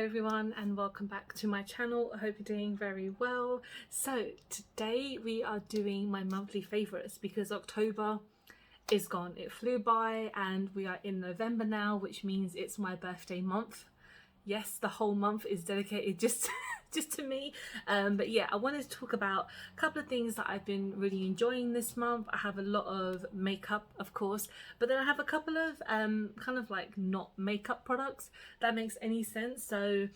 everyone, and welcome back to my channel. I hope you're doing very well. So today we are doing my monthly favorites because October is gone. It flew by and we are in November now, which means it's my birthday month. Yes, the whole month is dedicated just to me. But yeah, I wanted to talk about a couple of things that I've been really enjoying this month. I have a lot of makeup, of course, but then I have a couple of kind of like not makeup products, if that makes any sense. So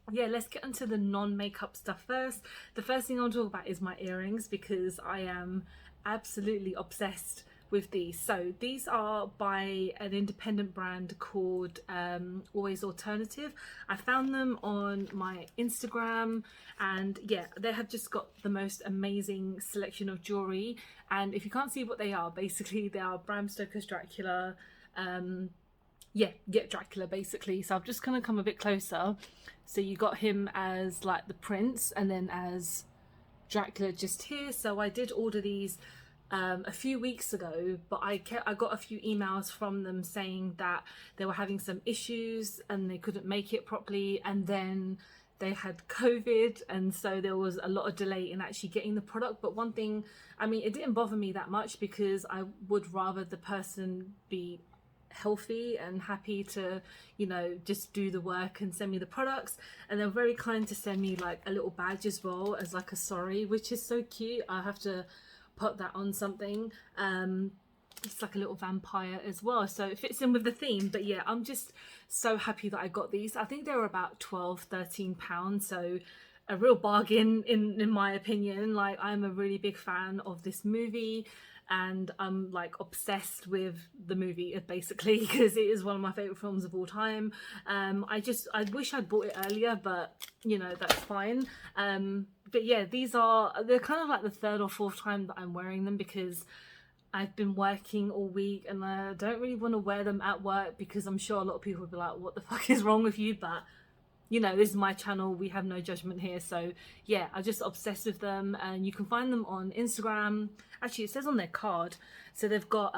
yeah, let's get into the non-makeup stuff first. The first thing I want to talk about is my earrings because I am absolutely obsessed with these. So these are by an independent brand called Always Alternative. I found them on my Instagram, and yeah, they have just got the most amazing selection of jewelry. And if you can't see what they are, basically they are Bram Stoker's Dracula. Get Dracula basically. So I'm just gonna come a bit closer. So you got him as like the prince and then as Dracula just here. So I did order these a few weeks ago, but I got a few emails from them saying that they were having some issues and they couldn't make it properly, and then they had COVID, and so there was a lot of delay in actually getting the product. But one thing, I mean, it didn't bother me that much because I would rather the person be healthy and happy to, you know, just do the work and send me the products. And they're very kind to send me like a little badge as well as like a sorry, which is so cute. I have to put that on something. It's like a little vampire as well, so it fits in with the theme. But yeah, I'm just so happy that I got these. I think they were about 12-13 pounds, so a real bargain in my opinion. Like, I'm a really big fan of this movie and I'm like obsessed with the movie basically because it is one of my favorite films of all time. I wish I'd bought it earlier, but you know, that's fine. But yeah, they're kind of like the third or fourth time that I'm wearing them because I've been working all week and I don't really want to wear them at work because I'm sure a lot of people will be like, what the fuck is wrong with you? But you know, this is my channel, we have no judgment here. So yeah, I'm just obsessed with them, and you can find them on Instagram. Actually, it says on their card, so they've got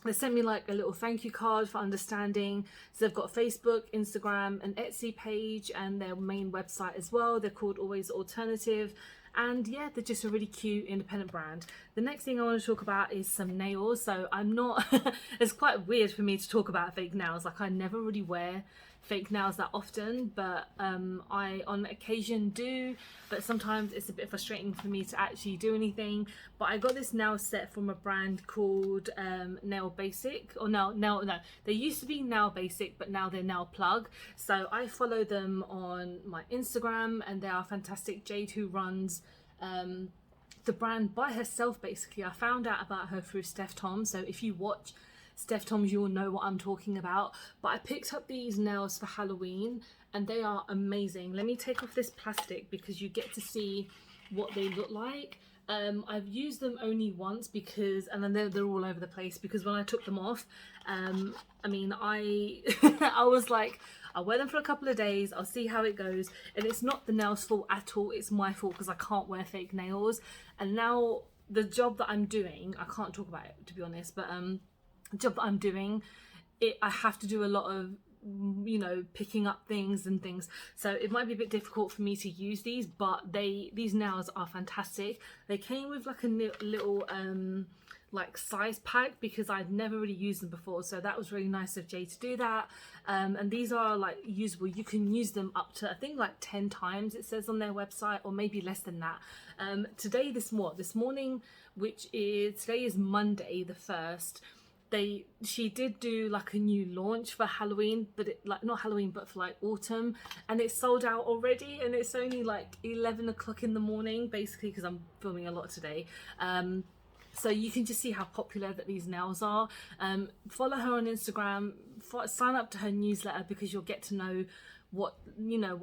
they sent me like a little thank you card for understanding. So they've got Facebook, Instagram, an Etsy page, and their main website as well. They're called Always Alternative. And yeah, they're just a really cute independent brand. The next thing I want to talk about is some nails. So I'm not, it's quite weird for me to talk about fake nails. Like, I never really wear fake nails that often, but I on occasion do, but sometimes it's a bit frustrating for me to actually do anything. But I got this nail set from a brand called Nail Basic, or no, they used to be Nail Basic, but now they're Nail Plug. So I follow them on my Instagram, and they are fantastic. Jade, who runs the brand by herself basically, I found out about her through Steph Tom. So if you watch Steph Tom's, you'll know what I'm talking about. But I picked up these nails for Halloween and they are amazing. Let me take off this plastic because you get to see what they look like. I've used them only once because, and then they're all over the place because when I took them off, I mean, I was like, I'll wear them for a couple of days, I'll see how it goes. And it's not the nails' fault at all, it's my fault because I can't wear fake nails. And now the job that I'm doing, I can't talk about it to be honest, but the job that I'm doing, I have to do a lot of, you know, picking up things and things, so it might be a bit difficult for me to use these, but these nails are fantastic. They came with like a little like size pack because I'd never really used them before, so that was really nice of Jay to do that. And these are like usable, you can use them up to I think like 10 times it says on their website, or maybe less than that. This morning, today is Monday the 1st, she did do like a new launch for Halloween, but not Halloween, but for like autumn, and it's sold out already, and it's only like 11 o'clock in the morning basically because I'm filming a lot today. So you can just see how popular that these nails are. Follow her on Instagram, sign up to her newsletter because you'll get to know what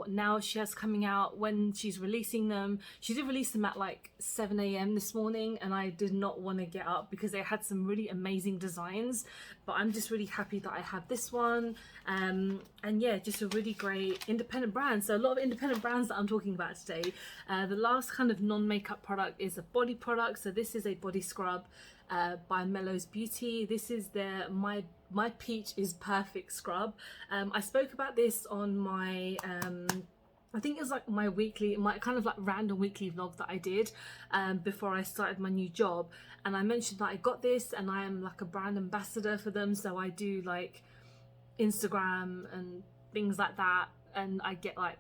nails she has coming out, when she's releasing them. She did release them at like 7 a.m. this morning, and I did not want to get up because they had some really amazing designs. But I'm just really happy that I have this one, and yeah, just a really great independent brand. So a lot of independent brands that I'm talking about today. The last kind of non-makeup product is a body product. So this is a body scrub. by Mellows Beauty. This is their my peach is perfect scrub. I spoke about this on my I think it was like my kind of like random weekly vlog that I did before I started my new job, and I mentioned that I got this and I am like a brand ambassador for them, so I do like Instagram and things like that, and I get like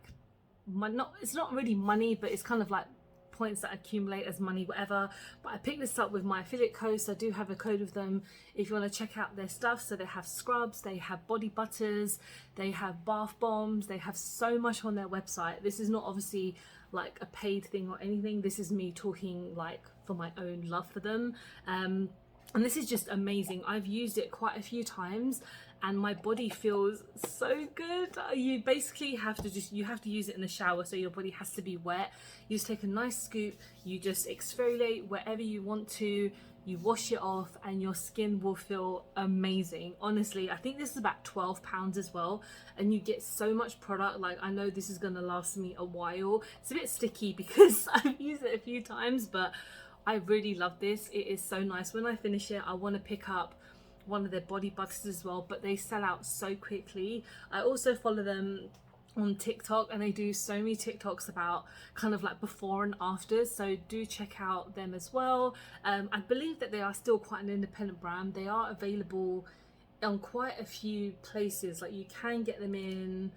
it's not really money, but it's kind of like points that accumulate as money, whatever. But I picked this up with my affiliate code, so I do have a code with them if you want to check out their stuff. So they have scrubs, they have body butters, they have bath bombs, they have so much on their website. This is not obviously like a paid thing or anything, this is me talking like for my own love for them. And this is just amazing. I've used it quite a few times and my body feels so good. You basically have to use it in the shower, so your body has to be wet. You just take a nice scoop, you just exfoliate wherever you want to, you wash it off, and your skin will feel amazing. Honestly, I think this is about £12 as well, and you get so much product. Like, I know this is gonna last me a while. It's a bit sticky because I've used it a few times, but I really love this. It is so nice. When I finish it, I want to pick up one of their body butters as well, but they sell out so quickly. I also follow them on TikTok, and they do so many TikToks about kind of like before and after, so do check out them as well. I believe that they are still quite an independent brand. They are available on quite a few places, like you can get them in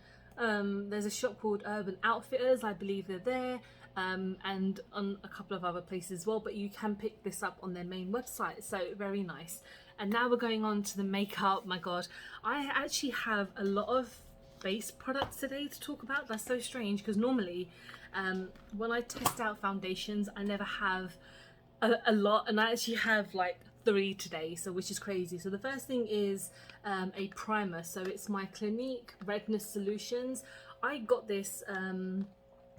there's a shop called Urban Outfitters, I believe they're there, and on a couple of other places as well, but you can pick this up on their main website, so very nice. And now we're going on to the makeup. My god, I actually have a lot of base products today to talk about. That's so strange because normally when I test out foundations I never have a lot, and I actually have like 3 today, so which is crazy. So the first thing is a primer. So it's my Clinique Redness Solutions. I got this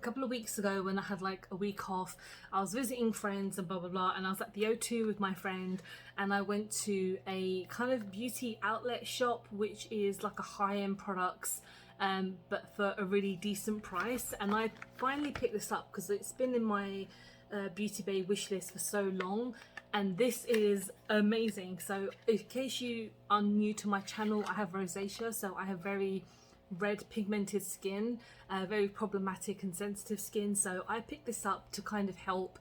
couple of weeks ago when I had like a week off. I was visiting friends and blah blah blah, and I was at the O2 with my friend, and I went to a kind of beauty outlet shop which is like a high-end products but for a really decent price. And I finally picked this up because it's been in my Beauty Bay wish list for so long, and this is amazing. So in case you are new to my channel, I have rosacea, so I have very red pigmented skin, very problematic and sensitive skin, so I picked this up to kind of help,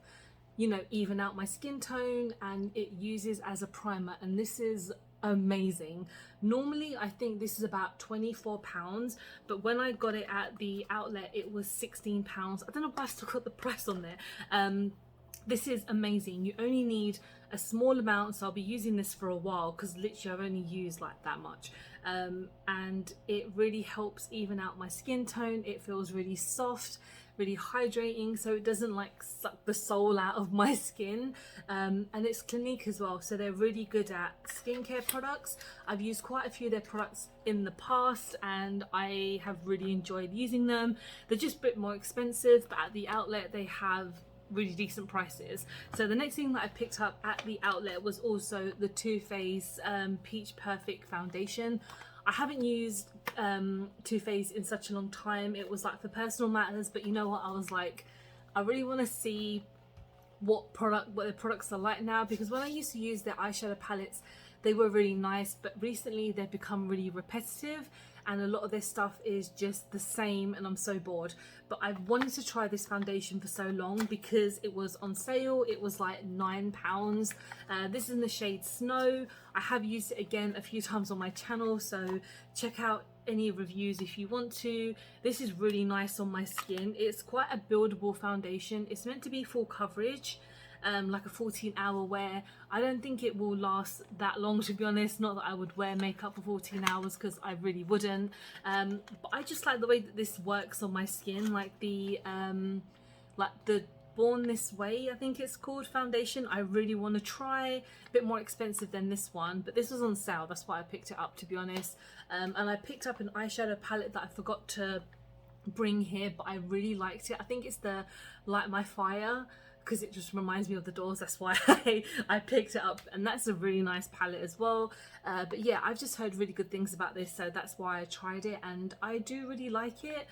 you know, even out my skin tone, and it uses as a primer, and this is amazing. Normally I think this is about £24, but when I got it at the outlet it was £16. I don't know why I still got the price on there. This is amazing. You only need a small amount, so I'll be using this for a while because literally I've only used like that much, and it really helps even out my skin tone. It feels really soft, really hydrating, so it doesn't like suck the soul out of my skin. And it's Clinique as well, so they're really good at skincare products. I've used quite a few of their products in the past and I have really enjoyed using them. They're just a bit more expensive, but at the outlet they have really decent prices. So the next thing that I picked up at the outlet was also the Too Faced Peach Perfect Foundation. I haven't used Too Faced in such a long time. It was like for personal matters, but you know what, I was like, I really want to see what the products are like now, because when I used to use their eyeshadow palettes they were really nice, but recently they've become really repetitive and a lot of their stuff is just the same and I'm so bored. But I've wanted to try this foundation for so long because it was on sale. It was like £9. This is in the shade Snow. I have used it again a few times on my channel, so check out any reviews if you want to. This is really nice on my skin. It's quite a buildable foundation. It's meant to be full coverage, like a 14-hour wear. I don't think it will last that long, to be honest. Not that I would wear makeup for 14 hours because I really wouldn't, but I just like the way that this works on my skin, like the Born This Way, I think it's called, foundation. I really want to try. A bit more expensive than this one, but this was on sale, that's why I picked it up, to be honest. And I picked up an eyeshadow palette that I forgot to bring here, but I really liked it. I think it's the Light My Fire, because it just reminds me of the doors, that's why I picked it up, and that's a really nice palette as well. But yeah, I've just heard really good things about this, so that's why I tried it and I do really like it.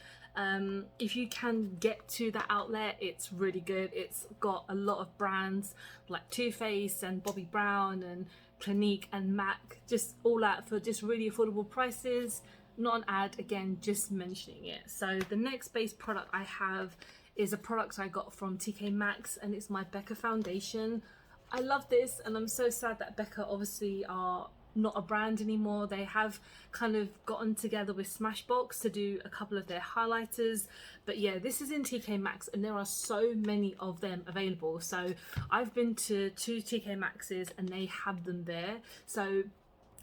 If you can get to that outlet, it's really good. It's got a lot of brands like Too Faced and Bobbi Brown and Clinique and MAC, just all out for just really affordable prices. Not an ad, again, just mentioning it. So the next base product I have is a product I got from TK Maxx, and it's my Becca Foundation. I love this, and I'm so sad that Becca obviously are not a brand anymore. They have kind of gotten together with Smashbox to do a couple of their highlighters, but yeah, this is in TK Maxx and there are so many of them available. So I've been to 2 TK Maxx's and they have them there. So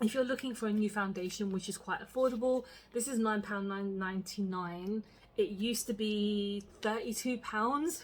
if you're looking for a new foundation, which is quite affordable, this is £9.99. It used to be £32.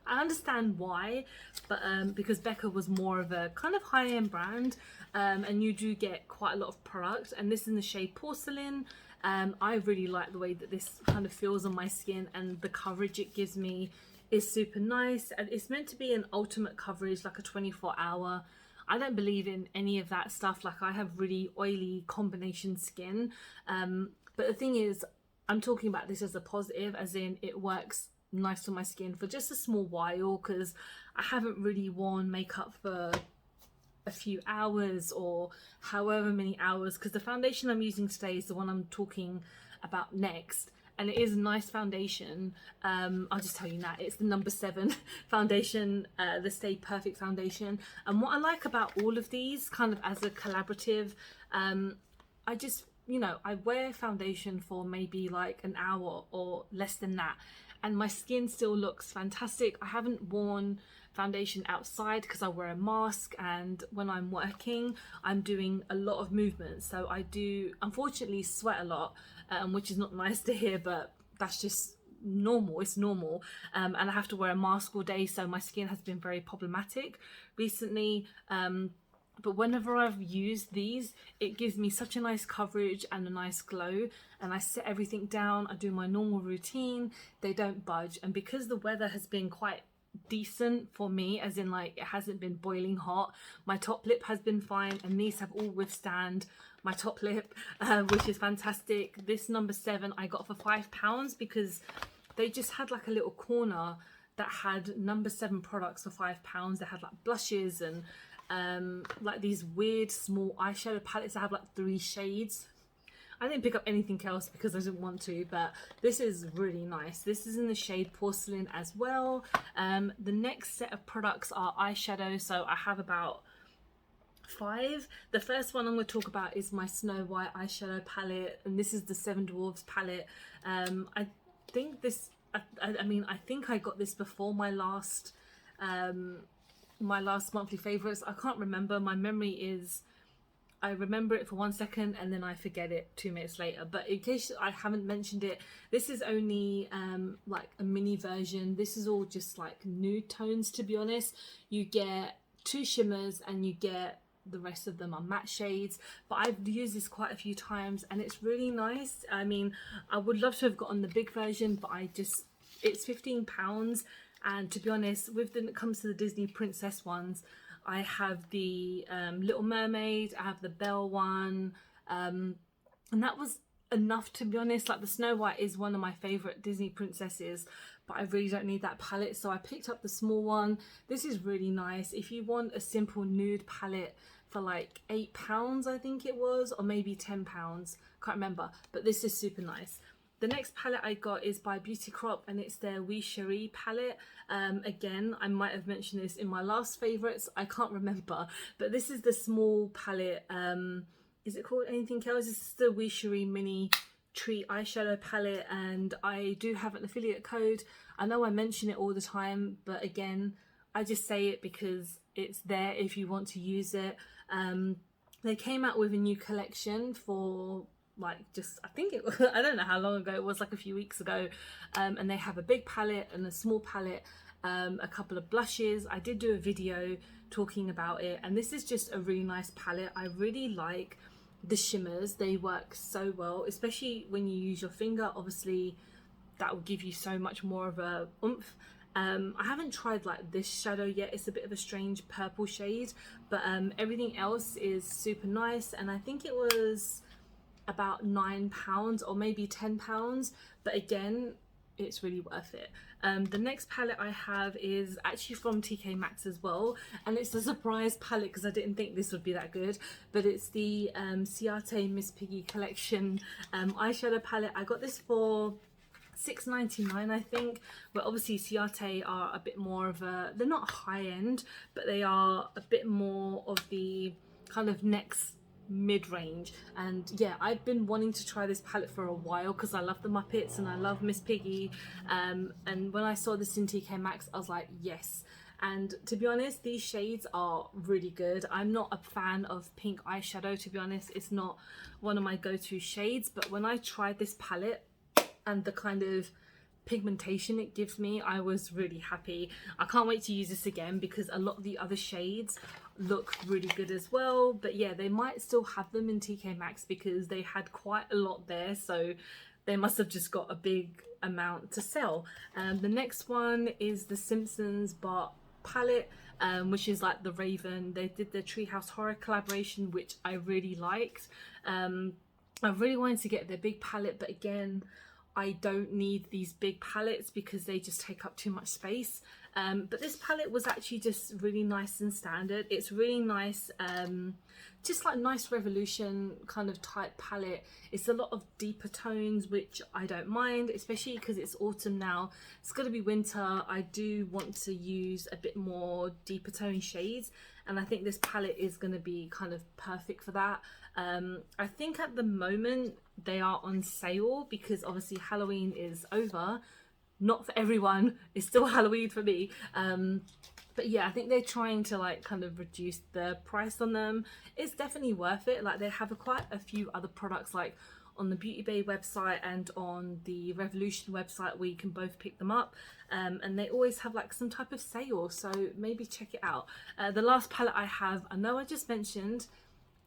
I understand why, but because Becca was more of a kind of high-end brand, and you do get quite a lot of product, and this is in the shade Porcelain. I really like the way that this kind of feels on my skin, and the coverage it gives me is super nice, and it's meant to be an ultimate coverage, like a 24-hour. I don't believe in any of that stuff. Like, I have really oily combination skin, but the thing is, I'm talking about this as a positive, as in it works nice on my skin for just a small while, because I haven't really worn makeup for a few hours or however many hours, because the foundation I'm using today is the one I'm talking about next, and it is a nice foundation. I'll just tell you now, it's the number 7 foundation, the Stay Perfect foundation. And what I like about all of these kind of as a collaborative, I just, you know, I wear foundation for maybe like an hour or less than that, and my skin still looks fantastic. I haven't worn foundation outside because I wear a mask, and when I'm working I'm doing a lot of movement, so I do unfortunately sweat a lot, which is not nice to hear, but that's just normal. It's normal, and I have to wear a mask all day, so my skin has been very problematic recently. But whenever I've used these, it gives me such a nice coverage and a nice glow, and I set everything down, I do my normal routine, they don't budge. And because the weather has been quite decent for me, as in like it hasn't been boiling hot, my top lip has been fine, and these have all withstand my top lip, which is fantastic. This number 7 I got for £5 because they just had like a little corner that had number 7 products for £5. They had like blushes and like these weird small eyeshadow palettes that have like 3 shades. I didn't pick up anything else because I didn't want to, but this is really nice. This is in the shade Porcelain as well. The next set of products are eyeshadows, so I have about 5. The first one I'm going to talk about is my Snow White eyeshadow palette, and this is the Seven Dwarfs palette. I think this, I mean, I think I got this before my last monthly favorites. I can't remember. My memory is, I remember it for 1 second and then I forget it 2 minutes later. But in case I haven't mentioned it, this is only like a mini version. This is all just like nude tones, to be honest. You get 2 shimmers and you get the rest of them are matte shades, but I've used this quite a few times and it's really nice. I mean, I would love to have gotten the big version, but it's £15. And to be honest, when it comes to the Disney princess ones, I have the Little Mermaid, I have the Belle one, and that was enough, to be honest. Like, the Snow White is one of my favourite Disney princesses, but I really don't need that palette, so I picked up the small one. This is really nice. If you want a simple nude palette for like £8, I think it was, or maybe £10, can't remember, but this is super nice. The next palette I got is by Beauty Crop, and it's their Wishery palette. Again, I might have mentioned this in my last favourites, I can't remember, but this is the small palette. Is it called anything else? This is the Wishery Mini Tree eyeshadow palette, and I do have an affiliate code. I know I mention it all the time, but again, I just say it because it's there if you want to use it. They came out with a new collection for like just, I think it was, I don't know how long ago it was, like a few weeks ago, and they have a big palette and a small palette, a couple of blushes. I did do a video talking about it, and this is just a really nice palette. I really like the shimmers, they work so well, especially when you use your finger. Obviously that will give you so much more of a oomph. I haven't tried like this shadow yet, it's a bit of a strange purple shade, but everything else is super nice. And I think it was about £9 or maybe £10, but again, it's really worth it. The next palette I have is actually from TK Maxx as well, and it's a surprise palette because I didn't think this would be that good, but it's the Ciate Miss Piggy collection eyeshadow palette. I got this for £6.99 I think, but obviously Ciate are a bit more of a, they're not high end, but they are a bit more of the kind of next mid-range. And yeah, I've been wanting to try this palette for a while because I love the Muppets and I love Miss Piggy, and when I saw this in TK Maxx I was like yes. And to be honest, these shades are really good. I'm not a fan of pink eyeshadow, to be honest. It's not one of my go-to shades, but when I tried this palette and the kind of pigmentation it gives me, I was really happy. I can't wait to use this again because a lot of the other shades look really good as well. But yeah, they might still have them in TK Maxx because they had quite a lot there, so they must have just got a big amount to sell. The next one is the Simpsons Bar Palette, which is like the Raven. They did the Treehouse Horror collaboration, which I really liked. I really wanted to get their big palette, but again, I don't need these big palettes because they just take up too much space. But this palette was actually just really nice and standard. It's really nice, just like nice Revolution kind of type palette. It's a lot of deeper tones, which I don't mind, especially because it's autumn now. It's going to be winter. I do want to use a bit more deeper tone shades, and I think this palette is going to be kind of perfect for that. I think at the moment they are on sale because obviously Halloween is over. Not for everyone, it's still Halloween for me. But yeah, I think they're trying to like kind of reduce the price on them. It's definitely worth it. Like they have quite a few other products like on the Beauty Bay website and on the Revolution website where you can both pick them up, and they always have like some type of sale, so maybe check it out. The last palette I have, I know I just mentioned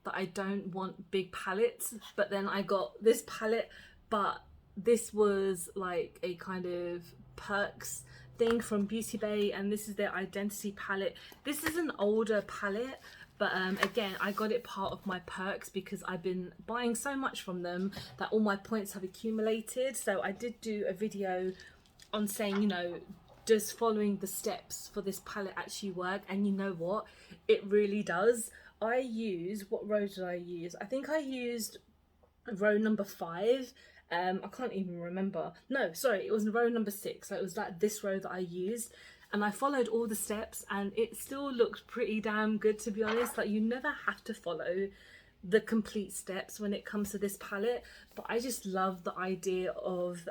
that I don't want big palettes, but then I got this palette, but this was like a kind of perks thing from Beauty Bay, and this is their Identity palette. This is an older palette, but again, I got it part of my perks because I've been buying so much from them that all my points have accumulated. So I did do a video on saying, you know, does following the steps for this palette actually work? And you know what, it really does. I use, what row did I use? I think I used row number 5. I can't even remember. No, sorry, it was row number 6. So it was like this row that I used, and I followed all the steps and it still looked pretty damn good, to be honest. Like you never have to follow the complete steps when it comes to this palette, but I just love the idea of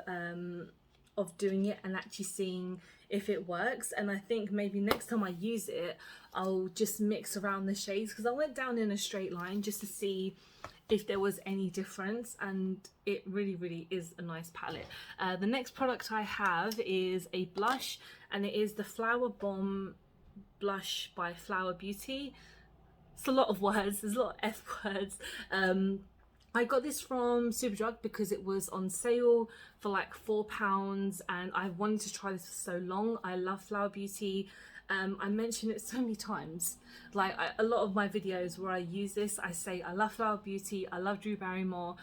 doing it and actually seeing if it works. And I think maybe next time I use it, I'll just mix around the shades because I went down in a straight line just to see if there was any difference, and it really is a nice palette. The next product I have is a blush, and it is the Flower Bomb blush by Flower Beauty. It's a lot of words, there's a lot of F words. I got this from Superdrug because it was on sale for like £4, and I wanted to try this for so long. I love Flower Beauty. I mention it so many times. Like a lot of my videos where I use this, I say I love Flower Beauty, I love Drew Barrymore,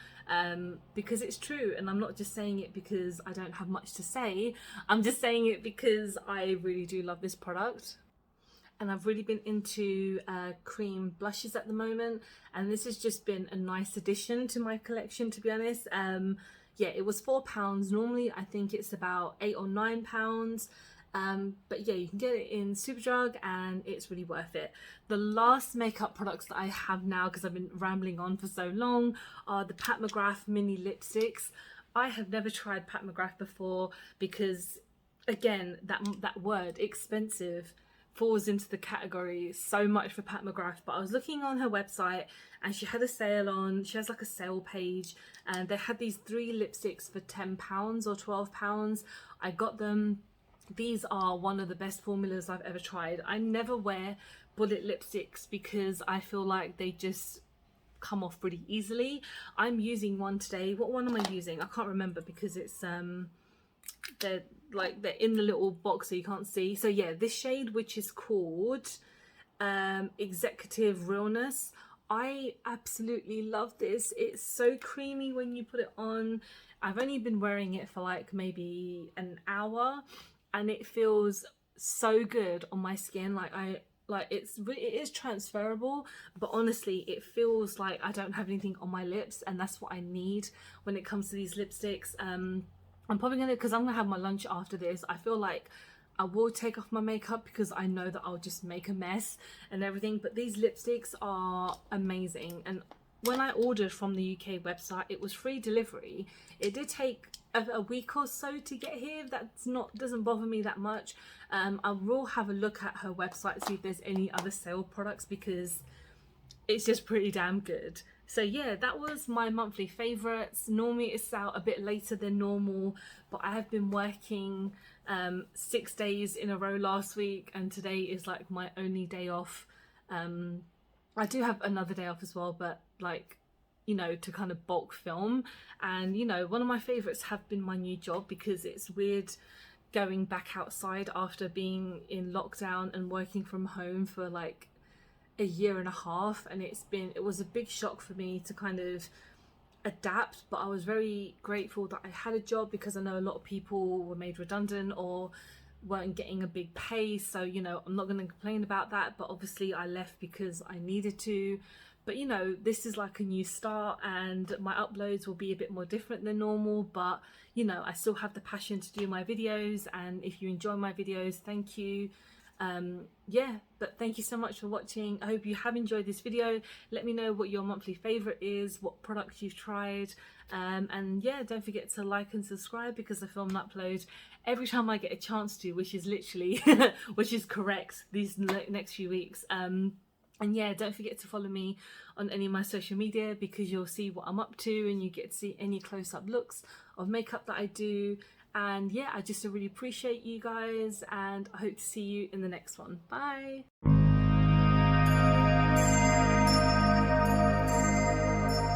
because it's true, and I'm not just saying it because I don't have much to say. I'm just saying it because I really do love this product. And I've really been into cream blushes at the moment, and this has just been a nice addition to my collection, to be honest. Yeah, it was £4. Normally I think it's about £8 or £9. But yeah, you can get it in Superdrug and it's really worth it. The last makeup products that I have now, because I've been rambling on for so long, are the Pat McGrath mini lipsticks. I have never tried Pat McGrath before because, again, that word expensive falls into the category so much for Pat McGrath. But I was looking on her website and she had a sale on, she has like a sale page, and they had these 3 lipsticks for £10 or £12. I got them. These are one of the best formulas I've ever tried. I never wear bullet lipsticks because I feel like they just come off pretty easily. I'm using one today. What one am I using? I can't remember because it's they're in the little box so you can't see. So yeah, this shade, which is called Executive Realness. I absolutely love this. It's so creamy when you put it on. I've only been wearing it for like maybe an hour and it feels so good on my skin. It is transferable, but honestly it feels like I don't have anything on my lips, and that's what I need when it comes to these lipsticks. I'm probably gonna, because I'm gonna have my lunch after this, I feel like I will take off my makeup because I know that I'll just make a mess and everything, but these lipsticks are amazing. And when I ordered from the UK website, it was free delivery. It did take a week or so to get here. Doesn't bother me that much. I will have a look at her website, see if there's any other sale products, because it's just pretty damn good. So yeah, that was my monthly favorites. Normally it's out a bit later than normal, but I have been working 6 days in a row last week, and today is like my only day off. I do have another day off as well, but like, you know, to kind of bulk film. And you know, one of my favorites have been my new job, because it's weird going back outside after being in lockdown and working from home for like a year and a half, and it was a big shock for me to kind of adapt. But I was very grateful that I had a job, because I know a lot of people were made redundant or weren't getting a big pay. So you know, I'm not going to complain about that, but obviously I left because I needed to. But you know, this is like a new start, and my uploads will be a bit more different than normal, but you know, I still have the passion to do my videos, and if you enjoy my videos, thank you. Yeah, but thank you so much for watching. I hope you have enjoyed this video. Let me know what your monthly favorite is, what products you've tried, and yeah, don't forget to like and subscribe, because I film and upload every time I get a chance to, which is literally which is correct these next few weeks. And yeah, don't forget to follow me on any of my social media, because you'll see what I'm up to and you get to see any close-up looks of makeup that I do. And yeah, I just really appreciate you guys, and I hope to see you in the next one. Bye.